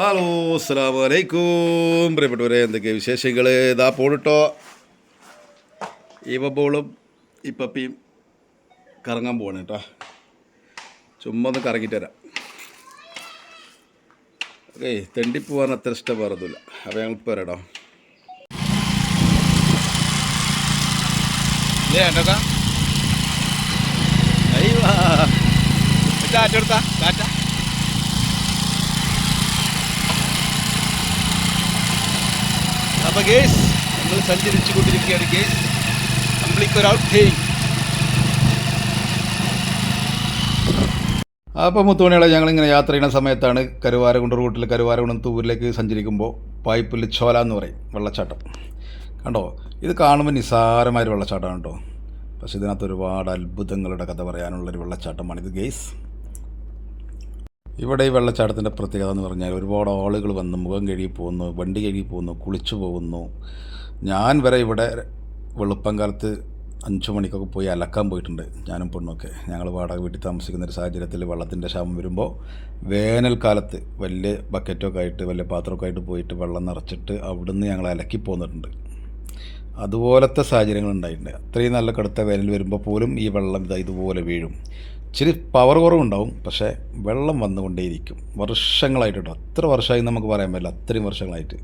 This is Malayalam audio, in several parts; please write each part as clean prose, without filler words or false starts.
ഹലോ, അസ്സലാമു അലൈക്കും പ്രിയപ്പെട്ടവരെ, എന്തൊക്കെയാണ് വിശേഷങ്ങൾ? ഇതാ പോണിട്ടോ ഈ ബോളും ഈ പപ്പിയും കറങ്ങാൻ പോവാണ് കേട്ടോ. ചുമ്മാ ഒന്ന് കറങ്ങിയിട്ട് തരാം. ഓക്കെ, തെണ്ടിപ്പോവാൻ അത്ര ഇഷ്ടം വേറൊന്നുമില്ല. അപ്പോൾ ഞങ്ങൾ ഇപ്പോൾ വരാം. കാറ്റെടുത്താ കാറ്റ അപ്പോൾ ഗേസ് നമ്മൾ സഞ്ചരിച്ചു കൊണ്ടിരിക്കുകയാണ്. ഗേസ് നമ്മളിക്കൊരൗട്ടേക്ക്. അപ്പോൾ മുത്തുമണികളെ, ഞങ്ങളിങ്ങനെ യാത്ര ചെയ്യുന്ന സമയത്താണ് കരുവാരകുണ്ട് റൂട്ടിൽ കരുവാരകുണ്ട് തൂരിലേക്ക് സഞ്ചരിക്കുമ്പോൾ പായ്പുല്ല് ചോല എന്ന് പറയും വെള്ളച്ചാട്ടം. കണ്ടോ, ഇത് കാണുമ്പോൾ നിസ്സാരമായൊരു വെള്ളച്ചാട്ടമാണ് കേട്ടോ. പക്ഷേ ഇതിനകത്ത് ഒരുപാട് അത്ഭുതങ്ങളുടെ കഥ പറയാനുള്ളൊരു വെള്ളച്ചാട്ടമാണിത് ഗേസ്. ഇവിടെ ഈ വെള്ളച്ചാട്ടത്തിൻ്റെ പ്രത്യേകത എന്ന് പറഞ്ഞാൽ ഒരുപാട് ആളുകൾ വന്ന് മുഖം കഴുകി പോകുന്നു, വണ്ടി കഴുകി പോകുന്നു, കുളിച്ചു പോകുന്നു. ഞാൻ വരെ ഇവിടെ വെളുപ്പം കാലത്ത് 5 മണിക്കൊക്കെ പോയി അലക്കാൻ പോയിട്ടുണ്ട്, ഞാനും പെണ്ണൊക്കെ. ഞങ്ങൾ വാടക വീട്ടിൽ താമസിക്കുന്ന ഒരു സാഹചര്യത്തിൽ വെള്ളത്തിൻ്റെ ക്ഷാമം വരുമ്പോൾ വേനൽക്കാലത്ത് വലിയ ബക്കറ്റൊക്കെ ആയിട്ട് വലിയ പാത്രമൊക്കെ ആയിട്ട് പോയിട്ട് വെള്ളം നിറച്ചിട്ട് അവിടുന്ന് ഞങ്ങൾ അലക്കി പോന്നിട്ടുണ്ട്. അതുപോലത്തെ സാഹചര്യങ്ങൾ ഉണ്ടായിട്ടുണ്ട്. അത്രയും നല്ല കടുത്ത വേനൽ വരുമ്പോൾ പോലും ഈ വെള്ളം ഇതുപോലെ വീഴും. ഇച്ചിരി പവർ കുറവുണ്ടാവും, പക്ഷേ വെള്ളം വന്നുകൊണ്ടേയിരിക്കും വർഷങ്ങളായിട്ട് കേട്ടോ. അത്ര വർഷമായി നമുക്ക് പറയാൻ പറ്റില്ല, അത്രയും വർഷങ്ങളായിട്ട്.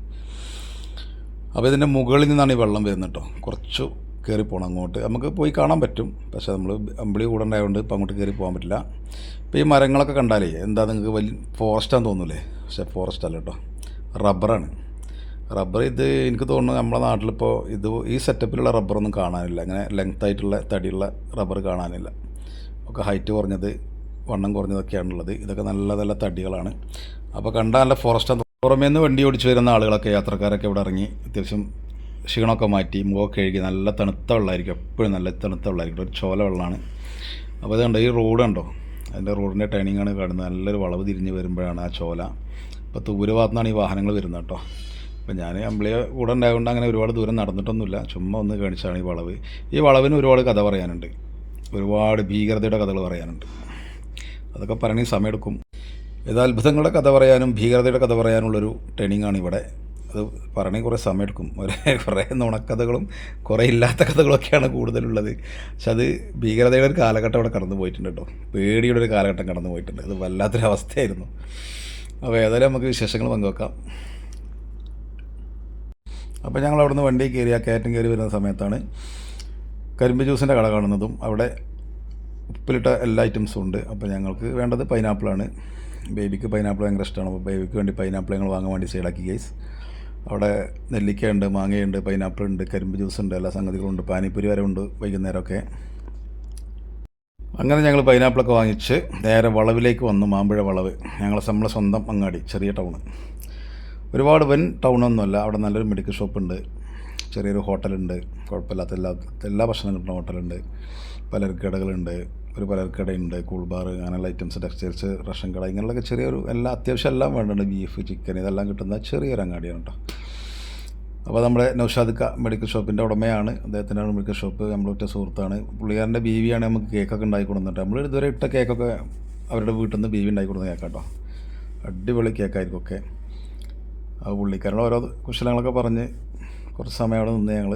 അപ്പോൾ ഇതിൻ്റെ മുകളിൽ നിന്നാണ് ഈ വെള്ളം വരുന്നത് കേട്ടോ. കുറച്ച് കയറി പോകണം അങ്ങോട്ട്. നമുക്ക് പോയി കാണാൻ പറ്റും, പക്ഷേ നമ്മൾ അമ്പിളി കൂടെ ഉണ്ടായതുകൊണ്ട് ഇപ്പോൾ അങ്ങോട്ട് കയറി പോകാൻ പറ്റില്ല. ഇപ്പോൾ ഈ മരങ്ങളൊക്കെ കണ്ടാലേ എന്താ നിങ്ങൾക്ക് വലിയ ഫോറസ്റ്റാന്ന് തോന്നൂലേ? പക്ഷേ ഫോറസ്റ്റ് അല്ല കേട്ടോ, റബ്ബറാണ്. റബ്ബർ ഇത് എനിക്ക് തോന്നുന്നു നമ്മുടെ നാട്ടിലിപ്പോൾ ഈ സെറ്റപ്പിലുള്ള റബ്ബറൊന്നും കാണാനില്ല. അങ്ങനെ ലെങ്ത്തായിട്ടുള്ള തടിയുള്ള റബ്ബർ കാണാനില്ല. ഒക്കെ ഹൈറ്റ് കുറഞ്ഞത്, വണ്ണം കുറഞ്ഞതൊക്കെയാണുള്ളത്. ഇതൊക്കെ നല്ല നല്ല തടികളാണ്. അപ്പോൾ കണ്ടാൽ നല്ല ഫോറസ്റ്റ്. പുറമേ നിന്ന് വണ്ടി ഓടിച്ച് വരുന്ന ആളുകളൊക്കെ, യാത്രക്കാരൊക്കെ ഇവിടെ ഇറങ്ങി അത്യാവശ്യം ക്ഷീണമൊക്കെ മാറ്റി മുഖമൊക്കെ കഴുകി നല്ല തണുത്ത വെള്ളമായിരിക്കും, എപ്പോഴും നല്ല തണുത്ത വെള്ളമായിരിക്കും. ഒരു ചോല വെള്ളമാണ്. അപ്പോൾ അതുകൊണ്ട് ഈ റോഡ് കണ്ടോ, അതിൻ്റെ റോഡിൻ്റെ ടേണിങ്ങാണ് കാണുന്നത്. നല്ലൊരു വളവ് തിരിഞ്ഞ് വരുമ്പോഴാണ് ആ ചോല. ഇപ്പോൾ തൂര് ഭാഗത്തുനിന്നാണ് ഈ വാഹനങ്ങൾ വരുന്നത് കേട്ടോ. അപ്പോൾ ഞാൻ അമ്പിളിയെ കൂടെ ഉണ്ടായതുകൊണ്ട് അങ്ങനെ ഒരുപാട് ദൂരം നടന്നിട്ടൊന്നുമില്ല, ചുമ്മാ ഒന്ന് കാണിച്ചാണ് ഈ വളവ്. ഈ വളവിന് ഒരുപാട് കഥ പറയാനുണ്ട്, ഒരുപാട് ഭീകരതയുടെ കഥകൾ പറയാനുണ്ട്. അതൊക്കെ പറയണമെങ്കിൽ സമയമെടുക്കും. ഇത് അത്ഭുതങ്ങളുടെ കഥ പറയാനും ഭീകരതയുടെ കഥ പറയാനുള്ളൊരു ട്രെയിനിങ്ങാണ് ഇവിടെ. അത് പറയണമെങ്കിൽ കുറേ സമയമെടുക്കും. കുറേ നുണക്കഥകളും കുറേ ഇല്ലാത്ത കഥകളൊക്കെയാണ് കൂടുതലുള്ളത്. പക്ഷെ അത് ഭീകരതയുടെ ഒരു കാലഘട്ടം ഇവിടെ കടന്നു പോയിട്ടുണ്ട് കേട്ടോ. പേടിയുടെ ഒരു കാലഘട്ടം കടന്നു പോയിട്ടുണ്ട്. അത് വല്ലാത്തൊരവസ്ഥയായിരുന്നു. അപ്പോൾ ഏതായാലും നമുക്ക് വിശേഷങ്ങൾ പങ്കുവെക്കാം. അപ്പോൾ ഞങ്ങൾ അവിടെ നിന്ന് വണ്ടി കയറി, ആ കയറ്റം കയറി വരുന്ന സമയത്താണ് കരിമ്പ് ജ്യൂസിൻ്റെ കട കാണുന്നതും. അവിടെ ഉപ്പിലിട്ട എല്ലാ ഐറ്റംസും ഉണ്ട്. അപ്പോൾ ഞങ്ങൾക്ക് വേണ്ടത് പൈനാപ്പിളാണ്. ബേബിക്ക് പൈനാപ്പിൾ ഭയങ്കര ഇഷ്ടമാണ്. അപ്പോൾ ബേബിക്ക് വേണ്ടി പൈനാപ്പിൾ ഞങ്ങൾ വാങ്ങാൻ വേണ്ടി സൈഡാക്കി ഗൈസ്. അവിടെ നെല്ലിക്കയുണ്ട്, മാങ്ങയുണ്ട്, പൈനാപ്പിൾ ഉണ്ട്, കരിമ്പ് ജ്യൂസ് ഉണ്ട്, എല്ലാ സംഗതികളുണ്ട്. പാനിപ്പൂരി വരെ ഉണ്ട് വൈകുന്നേരമൊക്കെ. അങ്ങനെ ഞങ്ങൾ പൈനാപ്പിളൊക്കെ വാങ്ങിച്ച് നേരെ വളവിലേക്ക് വന്നു. മാമ്പഴ വളവ്, നമ്മളെ സ്വന്തം അങ്ങാടി, ചെറിയ ടൗണ്. ഒരുപാട് വൻ ടൗണൊന്നുമല്ല. അവിടെ നല്ലൊരു മെഡിക്കൽ ഷോപ്പുണ്ട്, ചെറിയൊരു ഹോട്ടലുണ്ട്, കുഴപ്പമില്ലാത്ത എല്ലാ ഭക്ഷണം കിട്ടുന്ന ഹോട്ടലുണ്ട്, പലചരക്കടകളുണ്ട്, ഒരു പലചരക്കടയുണ്ട്, കൂൾ ബാർ, അങ്ങനെയുള്ള ഐറ്റംസ്, ടെക്സ്റ്റൈൽസ്, റേഷൻ കട, ഇങ്ങനെയുള്ളൊക്കെ ചെറിയൊരു അത്യാവശ്യം എല്ലാം വേണ്ടുണ്ട്. ബീഫ്, ചിക്കൻ, ഇതെല്ലാം കിട്ടുന്ന ചെറിയൊരു അങ്ങാടിയാണ് കേട്ടോ. അപ്പോൾ നമ്മുടെ നൗഷാദ് മെഡിക്കൽ ഷോപ്പിൻ്റെ ഉടമയാണ്, അദ്ദേഹത്തിൻ്റെ മെഡിക്കൽ ഷോപ്പ്. നമ്മളൊറ്റ സുഹൃത്താണ്. പുള്ളിക്കാരൻ്റെ ബീവിയാണ് നമുക്ക് കേക്കൊക്കെ ഉണ്ടാക്കി കൊടുക്കുന്നുണ്ട്. നമ്മൾ ഇതുവരെ ഇട്ട കേക്കൊക്കെ അവരുടെ വീട്ടിൽ നിന്ന് ബീവി ഉണ്ടാക്കി കൊടുക്കുന്ന കേട്ടോ. അടിപൊളി കേക്കായിരിക്കും ഒക്കെ. ആ പുള്ളിക്കാരുടെ ഓരോ കുശലങ്ങളൊക്കെ പറഞ്ഞ് കുറച്ച് സമയം അവിടെ നിന്ന് ഞങ്ങൾ.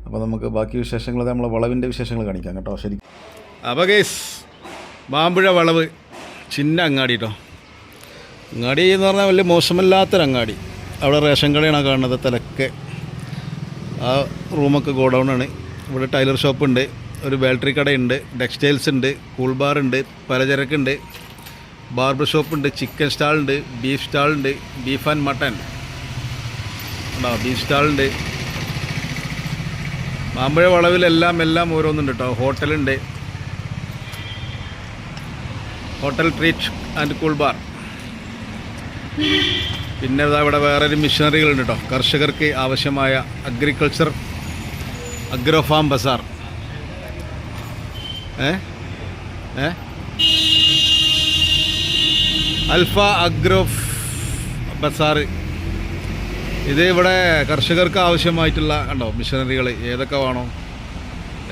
അപ്പോൾ നമുക്ക് ബാക്കി വിശേഷങ്ങൾ നമ്മൾ വളവിൻ്റെ വിശേഷങ്ങൾ കാണിക്കാം കേട്ടോ. ശരി. അപ്പോൾ ഗേസ്, മാമ്പുഴ വളവ് ചിന്ന അങ്ങാടി കേട്ടോ. അങ്ങാടി എന്ന് പറഞ്ഞാൽ വലിയ മോശമല്ലാത്തൊരങ്ങാടി. അവിടെ റേഷൻ കടയാണ് കാണുന്നത് തലക്കെ. ആ റൂമൊക്കെ ഗോഡൗണാണ്. ഇവിടെ ടൈലർ ഷോപ്പുണ്ട്, ഒരു ബാറ്ററി കടയുണ്ട്, ടെക്സ്റ്റൈൽസ് ഉണ്ട്, കൂൾ ബാർ ഉണ്ട്, പലചരക്കുണ്ട്, ബാർബർ ഷോപ്പുണ്ട്, ചിക്കൻ സ്റ്റാളുണ്ട്, ബീഫ് സ്റ്റാളുണ്ട്, ബീഫ് ആൻഡ് മട്ടൻ ഉണ്ടോ, ബീഫ് സ്റ്റാളുണ്ട്. മാമ്പഴ വളവിലെല്ലാം ഓരോന്നുണ്ട് കേട്ടോ. ഹോട്ടലുണ്ട്, hotel treat and cool bar. പിന്നെ ഇവിടെ വേറൊരു മിഷനറികളുണ്ട് കേട്ടോ. കർഷകർക്ക് ആവശ്യമായ അഗ്രോ ഫാം ബസാർ. അൽഫ അഗ്രോ ബസാർ. ഇത് ഇവിടെ കർഷകർക്ക് ആവശ്യമായിട്ടുള്ള കണ്ടോ മിഷനറികൾ ഏതൊക്കെ വേണോ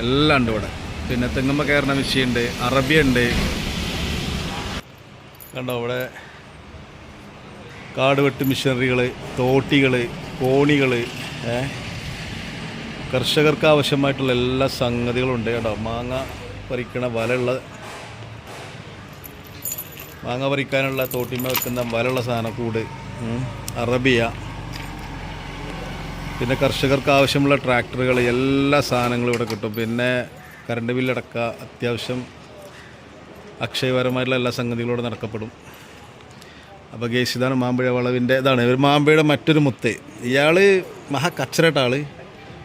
എല്ലാം ഉണ്ട് ഇവിടെ. പിന്നെ തെങ്ങുമ്മ കയറുന്ന മിഷ്യനുണ്ട്, അറബിയുണ്ട് കണ്ടോ. ഇവിടെ കാട് വെട്ട് മിഷനറികൾ, തോട്ടികൾ, കോണികൾ, കർഷകർക്ക് ആവശ്യമായിട്ടുള്ള എല്ലാ സംഗതികളും ഉണ്ട് കേട്ടോ. മാങ്ങ പറിക്കാനുള്ള തോട്ടിമ വെക്കുന്ന വലുള്ള സാധനക്കൂട്, അറബിയ, പിന്നെ കർഷകർക്ക് ആവശ്യമുള്ള ട്രാക്ടറുകൾ, എല്ലാ സാധനങ്ങളും ഇവിടെ കിട്ടും. പിന്നെ കറണ്ട് ബില്ലടക്കുക, അത്യാവശ്യം അക്ഷയപരമായിട്ടുള്ള എല്ലാ സംഗതികളും ഇവിടെ നടക്കപ്പെടും. അപ്പോൾ ഗേസ്, ഇതാണ് മാമ്പഴ വളവിൻ്റെ ഇതാണ് ഒരു മാമ്പഴയുടെ മറ്റൊരു മുത്ത്. ഇയാൾ കച്ചറട്ട ആൾ,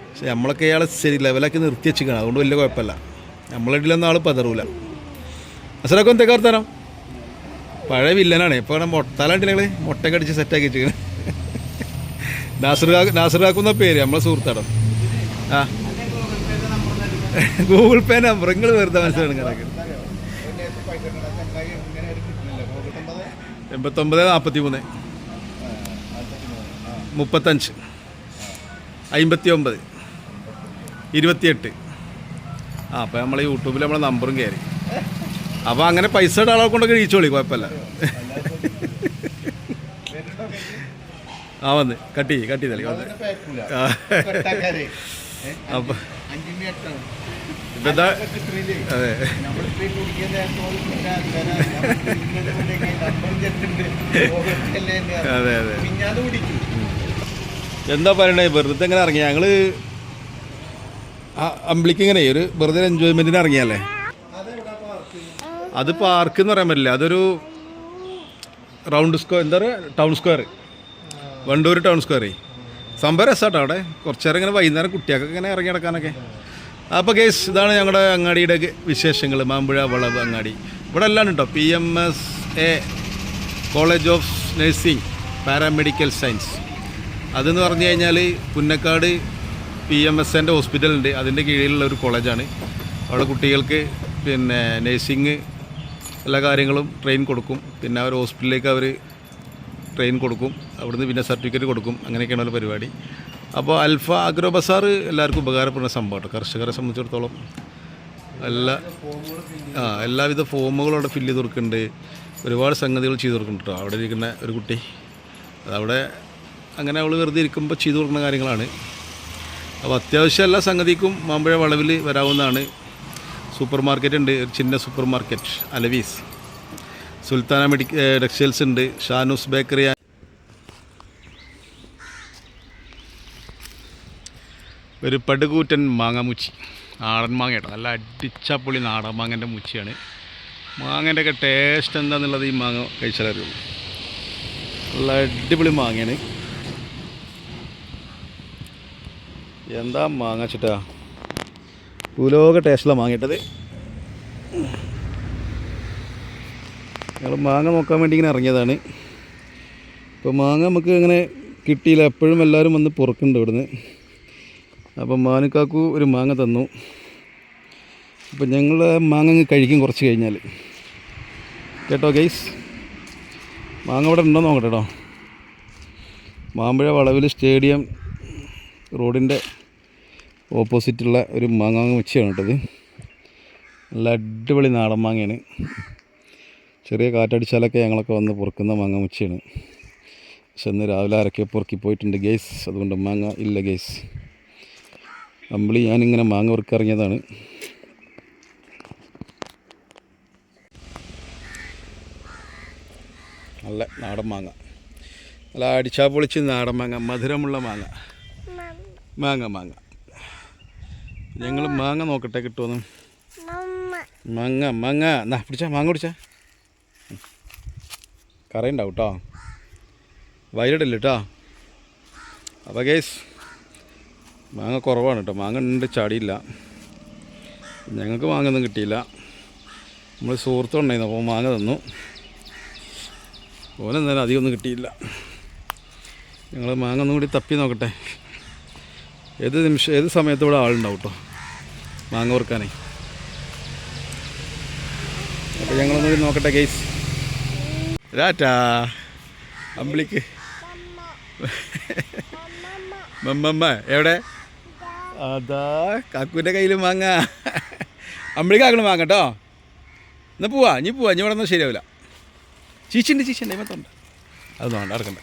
പക്ഷെ നമ്മളൊക്കെ ഇയാളെ ശരി ലെവലാക്കി നിർത്തി വെച്ചിരിക്കണം. അതുകൊണ്ട് വലിയ കുഴപ്പമില്ല. നമ്മളെ ഇടയിലൊന്നും ആൾ പതറൂല. അസറൊക്കെ എന്തൊക്കെ വർത്താനം? പഴയ വില്ലനാണ്. ഇപ്പോൾ തലണ്ടില്ല ഞങ്ങൾ മുട്ടയൊക്കെ അടിച്ച് സെറ്റാക്കി വെച്ചിരിക്കണം. നാസർ കാക്കുന്ന പേര് നമ്മളെ സുഹൃത്താടോ. ആ, ഗൂഗിൾ പേ നമ്പർ നിങ്ങൾ വെറുതെ മനസ്സിലാണ് കണക്ക്. 89 43 35 59 28. ആ, അപ്പോൾ നമ്മൾ യൂട്യൂബിൽ നമ്മളെ നമ്പറും കയറി. അപ്പോൾ അങ്ങനെ പൈസ ഇട്ട ആളെ കൊണ്ടൊക്കെ കഴിച്ചോളി, കുഴപ്പമില്ല. ആ, വന്ന് കട്ട് ചെയ്തല്ലേ വന്ന്. അപ്പം ഇതെന്താ? അതെ, അതെ അതെ. എന്താ പറയണേ, വെറുതെ ഇങ്ങനെ ഇറങ്ങി ഞങ്ങൾ അമ്പിളിക്ക് ഇങ്ങനെ ഒരു വെറുതെ എൻജോയ്മെൻറ്റിന് ഇറങ്ങിയല്ലേ. അത് പാർക്ക് എന്ന് പറയാൻ പറ്റില്ല, അതൊരു റൗണ്ട് സ്ക്വയർ, എന്താ പറയുക, town square, Wandoor town square. സംഭവം രസമാട്ടോ അവിടെ. കുറച്ച് നേരം ഇങ്ങനെ വൈകുന്നേരം കുട്ടികൾക്ക് ഇങ്ങനെ ഇറങ്ങി നടക്കാനൊക്കെ. അപ്പോൾ കേസ്, ഇതാണ് ഞങ്ങളുടെ അങ്ങാടിയുടെ വിശേഷങ്ങൾ. മാമ്പുഴ വളവ് അങ്ങാടി. ഇവിടെ എല്ലാം ഉണ്ടോ. PMSA college of nursing paramedical science. അതെന്ന് പറഞ്ഞു കഴിഞ്ഞാൽ പുന്നക്കാട് PMSൻ്റെ ഹോസ്പിറ്റലുണ്ട്, അതിൻ്റെ കീഴിലുള്ള ഒരു കോളേജാണ്. അവിടെ കുട്ടികൾക്ക് പിന്നെ നഴ്സിംഗ് എല്ലാ കാര്യങ്ങളും ട്രെയിൻ കൊടുക്കും. പിന്നെ അവർ ഹോസ്പിറ്റലിലേക്ക് അവർ ട്രെയിൻ കൊടുക്കും, അവിടുന്ന് പിന്നെ സർട്ടിഫിക്കറ്റ് കൊടുക്കും. അങ്ങനെയൊക്കെയാണ് ഒരു പരിപാടി. അപ്പോൾ അൽഫ അഗ്രോ ബസാർ എല്ലാവർക്കും ഉപകാരപ്പെടുന്ന സംഭവമാണ്. കർഷകരെ സംബന്ധിച്ചിടത്തോളം എല്ലാവിധ ഫോമുകളും അവിടെ ഫില്ല് ചെയ്ത് കൊടുക്കുന്നുണ്ട്. ഒരുപാട് സംഗതികൾ ചെയ്ത് കൊടുക്കുന്നുണ്ട് കേട്ടോ. അവിടെ ഇരിക്കുന്ന ഒരു കുട്ടി, അതവിടെ അങ്ങനെ അവൾ വെറുതെ ഇരിക്കുമ്പോൾ ചെയ്തു കൊടുക്കുന്ന കാര്യങ്ങളാണ്. അപ്പോൾ അത്യാവശ്യം എല്ലാ സംഗതിക്കും മാമ്പഴ വളവിൽ വരാവുന്നതാണ്. സൂപ്പർ മാർക്കറ്റ് ഉണ്ട്, ഒരു ചിന്ന സൂപ്പർ മാർക്കറ്റ്, അലവീസ്, സുൽത്താന ടെക്സ്റ്റൈൽസ് ഉണ്ട്, ഷാനൂസ് ബേക്കറി. ഒരു പടുകൂറ്റൻ മാങ്ങാമുച്ചി, നാടൻ മാങ്ങ കേട്ടോ, നല്ല അടിച്ചപ്പൊളി നാടൻ മാങ്ങൻ്റെ മുച്ചിയാണ്. മാങ്ങൻ്റെ ഒക്കെ ടേസ്റ്റ് എന്താണെന്നുള്ളത് ഈ മാങ്ങ കഴിച്ചാൽ അറിയുള്ളൂ. നല്ല അടിപൊളി മാങ്ങയാണ്. എന്താ മാങ്ങ വെച്ചിട്ടാ, ഭൂലോക ടേസ്റ്റിലാണ് മാങ്ങിയിട്ടത്. ഞങ്ങൾ മാങ്ങ നോക്കാൻ വേണ്ടി ഇങ്ങനെ ഇറങ്ങിയതാണ്. ഇപ്പോൾ മാങ്ങ നമുക്ക് അങ്ങനെ കിട്ടിയില്ല, എപ്പോഴും എല്ലാവരും വന്ന് പുറക്കുന്നുണ്ട് ഇവിടുന്ന്. അപ്പം മാനുക്കാക്കു ഒരു മാങ്ങ തന്നു. അപ്പം ഞങ്ങൾ മാങ്ങ കഴിക്കും കുറച്ച് കഴിഞ്ഞാൽ കേട്ടോ ഗൈസ്. മാങ്ങ ഇവിടെ ഉണ്ടോ നോക്കട്ടെ കേട്ടോ. മാമ്പഴ വളവിൽ സ്റ്റേഡിയം റോഡിൻ്റെ ഓപ്പോസിറ്റുള്ള ഒരു മാങ്ങ മുച്ചിയാണ് കേട്ടത്. നല്ല അടിപൊളി നാടൻ മാങ്ങയാണ്. ചെറിയ കാറ്റടിച്ചാലൊക്കെ ഞങ്ങളൊക്കെ വന്ന് പൊറുക്കുന്ന മാങ്ങ മുച്ചിയാണ്. പക്ഷെ ഇന്ന് രാവിലെ ആരൊക്കെ പൊറുക്കി പോയിട്ടുണ്ട് ഗേസ്, അതുകൊണ്ട് മാങ്ങ ഇല്ല ഗേസ്. അമ്പിളി ഞാനിങ്ങനെ മാങ്ങ പൊറുക്കിറങ്ങിയതാണ്. നല്ല നാടൻ മാങ്ങ, നല്ല അടിച്ചാ പൊളിച്ച് നാടൻ മാങ്ങ, മധുരമുള്ള മാങ്ങ. മാങ്ങ ഞങ്ങൾ മാങ്ങ നോക്കട്ടെ കിട്ടുമെന്ന്. മാങ്ങ എന്നാ പിടിച്ചാ, മാങ്ങ പിടിച്ചാ, കറയുണ്ടാവും കേട്ടോ, വയലിടല്ല കേട്ടോ. അപ്പോൾ ഗേസ് മാങ്ങ കുറവാണ് കേട്ടോ. മാങ്ങ ഉണ്ട്, ചാടിയില്ല. ഞങ്ങൾക്ക് മാങ്ങ ഒന്നും കിട്ടിയില്ല. നമ്മൾ സുഹൃത്തുണ്ടായിരുന്നു, അപ്പോൾ മാങ്ങ തന്നു. ഓനെന്തായാലും അധികമൊന്നും കിട്ടിയില്ല. ഞങ്ങൾ മാങ്ങ ഒന്നും കൂടി തപ്പി നോക്കട്ടെ. ഏത് സമയത്ത് ഇവിടെ ആളുണ്ടാവും കേട്ടോ മാങ്ങ പൊറുക്കാനേ. അപ്പോൾ ഞങ്ങളൊന്നും കൂടി നോക്കട്ടെ ഗൈസ്. രാറ്റാ അമ്പിളിക്ക് മമ്മമ്മ എവിടെ? അതാ കാക്കുവിൻ്റെ കയ്യിൽ മാങ്ങ. അമ്പിളിക്കാക്കണം മാങ്ങ കേട്ടോ. എന്നാൽ പോവാ, ഇനി ഇവിടെ ഒന്നും ശരിയാവില്ല. ചീച്ചുണ്ട് ഇമത്തുണ്ട്. അത് വേണ്ട അടക്കണ്ട.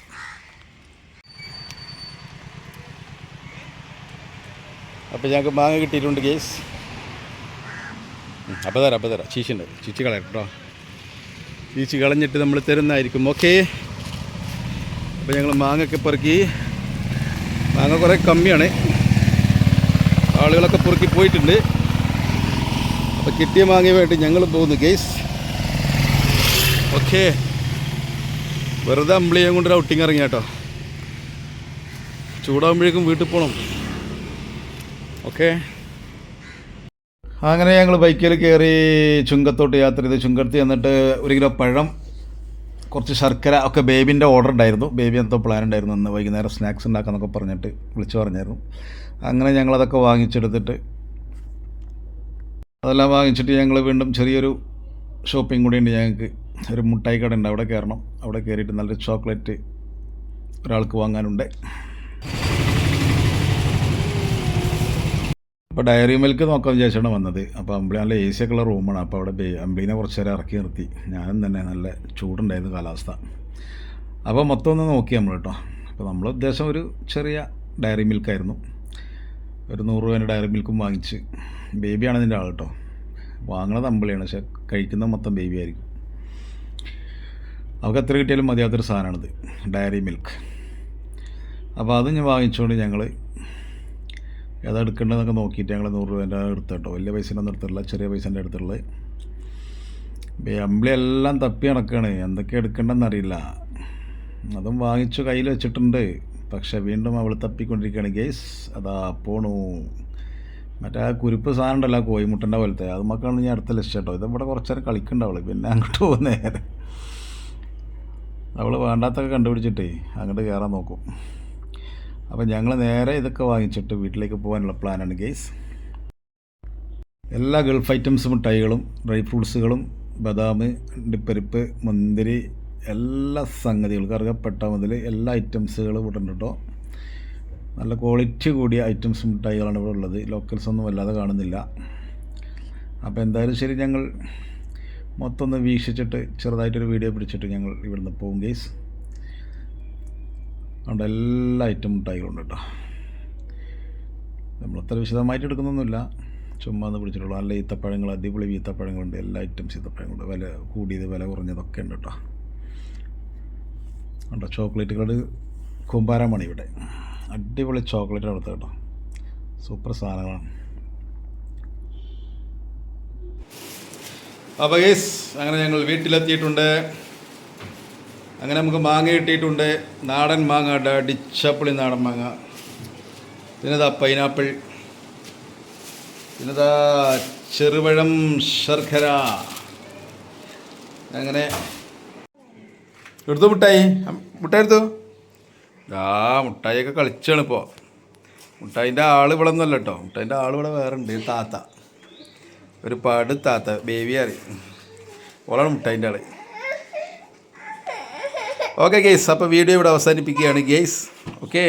അപ്പോൾ ഞങ്ങൾക്ക് മാങ്ങ കിട്ടിയിട്ടുണ്ട് ഗേസ്. അപ്പോൾ തരാം ചീച്ചുണ്ട്, ചീച്ച് കളയാം കേട്ടോ. ചീച്ച് കളഞ്ഞിട്ട് നമ്മൾ തരുന്നതായിരിക്കും. ഓക്കെ. അപ്പോൾ ഞങ്ങൾ മാങ്ങയൊക്കെ പെറുക്കി. മാങ്ങ കുറേ കമ്മിയാണ്, ആളുകളൊക്കെ പെറുക്കി പോയിട്ടുണ്ട്. അപ്പോൾ കിട്ടിയ മാങ്ങ വേണ്ടി ഞങ്ങൾ പോകുന്നു ഗേസ്. ഓക്കെ. വെറുതെ അമ്പിളിയും കൊണ്ടൊരു ഔട്ടിങ് ഇറങ്ങി കേട്ടോ. ചൂടാകുമ്പോഴേക്കും വീട്ടിൽ പോകണം. ഓക്കെ. അങ്ങനെ ഞങ്ങൾ ബൈക്കിൽ കയറി ചുങ്കത്തോട്ട് യാത്ര ചെയ്ത് ചുങ്കത്ത് ചെന്നിട്ട് 1 കിലോ പഴം, കുറച്ച് ശർക്കര ഒക്കെ ബേബിൻ്റെ ഓർഡർ ഉണ്ടായിരുന്നു. ബേബി എന്തോ പ്ലാൻ ഉണ്ടായിരുന്നു അന്ന് വൈകുന്നേരം സ്നാക്സ് ഉണ്ടാക്കാമെന്നൊക്കെ പറഞ്ഞിട്ട് വിളിച്ചു പറഞ്ഞായിരുന്നു. അങ്ങനെ ഞങ്ങളതൊക്കെ വാങ്ങിച്ചെടുത്തിട്ട് അതെല്ലാം വാങ്ങിച്ചിട്ട് ഞങ്ങൾ വീണ്ടും ചെറിയൊരു ഷോപ്പിംഗ് കൂടി ഉണ്ട് ഞങ്ങൾക്ക്. ഒരു മുട്ടായി കട ഉണ്ട്, അവിടെ കയറണം. അവിടെ കയറിയിട്ട് നല്ലൊരു ചോക്ലേറ്റ് ഒരാൾക്ക് വാങ്ങാനുണ്ട്. അപ്പോൾ ഡയറി മിൽക്ക് നോക്കാൻ വിചാരിച്ചാണ് വന്നത്. അപ്പോൾ അമ്പിളി നല്ല എ സി ഒക്കെ ഉള്ള റൂമാണ്. അപ്പോൾ അവിടെ അമ്പിളിനെ കുറച്ച് നേരം ഇറക്കി നിർത്തി. ഞാനും തന്നെ നല്ല ചൂടുണ്ടായിരുന്നു കാലാവസ്ഥ. അപ്പോൾ മൊത്തം ഒന്ന് നോക്കി നമ്മൾ കേട്ടോ. അപ്പോൾ നമ്മൾ ഉദ്ദേശം ഒരു ചെറിയ ഡയറി മിൽക്കായിരുന്നു. ഒരു 100 രൂപേൻ്റെ ഡയറി മിൽക്കും വാങ്ങിച്ച്. ബേബിയാണ് ഇതിൻ്റെ ആൾ കേട്ടോ. വാങ്ങണത് അമ്പിളിയാണ്, പക്ഷേ കഴിക്കുന്നത് മൊത്തം ബേബി ആയിരിക്കും. അവർക്ക് എത്ര കിട്ടിയാലും മതിയാത്തൊരു സാധനമാണിത്, ഡയറി മിൽക്ക്. അപ്പോൾ അത് ഞാൻ വാങ്ങിച്ചുകൊണ്ട് ഞങ്ങൾ ഏതാ എടുക്കേണ്ടതെന്നൊക്കെ നോക്കിയിട്ട് ഞങ്ങൾ 100 രൂപേൻ്റെ എടുത്ത് കേട്ടോ. വലിയ പൈസേൻ്റെ എടുത്തിട്ടില്ല, ചെറിയ പൈസേൻ്റെ എടുത്തിട്ടുള്ളത്. അമ്പിളി എല്ലാം തപ്പി നടക്കുകയാണ്, എന്തൊക്കെ എടുക്കേണ്ടതെന്ന് അറിയില്ല. അതും വാങ്ങിച്ചു കയ്യിൽ വെച്ചിട്ടുണ്ട്. പക്ഷേ വീണ്ടും അവൾ തപ്പിക്കൊണ്ടിരിക്കുകയാണ് ഗേസ്. അതാ പോണു. മറ്റേ ആ കുരുപ്പ് സാധനം ഉണ്ടല്ലോ, കോഴിമുട്ടൻ്റെ പോലത്തെ, അത് മക്കളാണ് ഞാൻ അടുത്ത ലിസ്റ്റ് കേട്ടോ. ഇതിവിടെ കുറച്ച് നേരം കളിക്കണ്ടാവൾ, പിന്നെ അങ്ങോട്ട് പോകുന്ന നേരം അവൾ വേണ്ടാത്തൊക്കെ കണ്ടുപിടിച്ചിട്ടേ അങ്ങോട്ട് കയറാൻ നോക്കും. അപ്പോൾ ഞങ്ങൾ നേരെ ഇതൊക്കെ വാങ്ങിച്ചിട്ട് വീട്ടിലേക്ക് പോകാനുള്ള പ്ലാനാണ് ഗെയ്സ്. എല്ലാ ഗൾഫ് ഐറ്റംസ് മിഠായികളും ഡ്രൈ ഫ്രൂട്ട്സുകളും ബദാം, അണ്ടിപ്പരിപ്പ്, മുന്തിരി, എല്ലാ സംഗതികളും കറുകപ്പെട്ട മുതൽ എല്ലാ ഐറ്റംസുകളും ഇവിടെ ഉണ്ട് കേട്ടോ. നല്ല ക്വാളിറ്റി കൂടിയ ഐറ്റംസ് മിഠായികളാണ് ഇവിടെ ഉള്ളത്. ലോക്കൽസ് ഒന്നും വല്ലാതെ കാണുന്നില്ല. അപ്പോൾ എന്തായാലും ശരി, ഞങ്ങൾ മൊത്തം ഒന്ന് വീക്ഷിച്ചിട്ട് ചെറുതായിട്ടൊരു വീഡിയോ പിടിച്ചിട്ട് ഞങ്ങൾ ഇവിടുന്ന് പോകും ഗെയ്സ്. അതുകൊണ്ട് എല്ലാ ഐറ്റം മിഠായികളുണ്ട് കേട്ടോ. നമ്മളത്ര വിശദമായിട്ട് എടുക്കുന്നൊന്നുമില്ല, ചുമ്മാ ഒന്ന് പിടിച്ചിട്ടുള്ളൂ. നല്ല ഈത്തപ്പഴങ്ങൾ, അടിപൊളി ഈത്തപ്പഴങ്ങളുണ്ട്, എല്ലാ ഐറ്റംസ് ഈത്തപ്പഴങ്ങളുണ്ട്. വില കൂടിയത് വില കുറഞ്ഞതൊക്കെ ഉണ്ട് കേട്ടോ. ഉണ്ടോ ചോക്ലേറ്റുകൾ കൂമ്പാരമാണ് ഇവിടെ. അടിപൊളി ചോക്ലേറ്റ് അവിടുത്തെ കേട്ടോ, സൂപ്പർ സാധനങ്ങളാണ്. അപ്പോൾ ഗൈസ്, അങ്ങനെ ഞങ്ങൾ വീട്ടിലെത്തിയിട്ടുണ്ട്. അങ്ങനെ നമുക്ക് മാങ്ങ കിട്ടിയിട്ടുണ്ട്. നാടൻ മാങ്ങ, അടിച്ചപ്പൊളി നാടൻ മാങ്ങ. പിന്നെതാ പൈനാപ്പിൾ, പിന്നെതാ ചെറുപഴം, ശർക്കര. അങ്ങനെ എടുത്തു മുട്ടായി എടുത്തു. മുട്ടായിയൊക്കെ കളിച്ചാണ് ഇപ്പോൾ. മുട്ടായിൻ്റെ ആൾ ഇവിടെ ഒന്നുമല്ല കേട്ടോ. മുട്ടായിൻ്റെ ആൾ ഇവിടെ വേറെ ഉണ്ട്, താത്ത, ഒരു പാട് താത്ത, ബേബി അറിയും, ഓളാണ് മുട്ടായിൻ്റെ ആൾ. ഓക്കെ ഗെയ്സ്, അപ്പോൾ വീഡിയോ ഇവിടെ അവസാനിപ്പിക്കുകയാണ് ഗെയ്സ്. ഓക്കെ.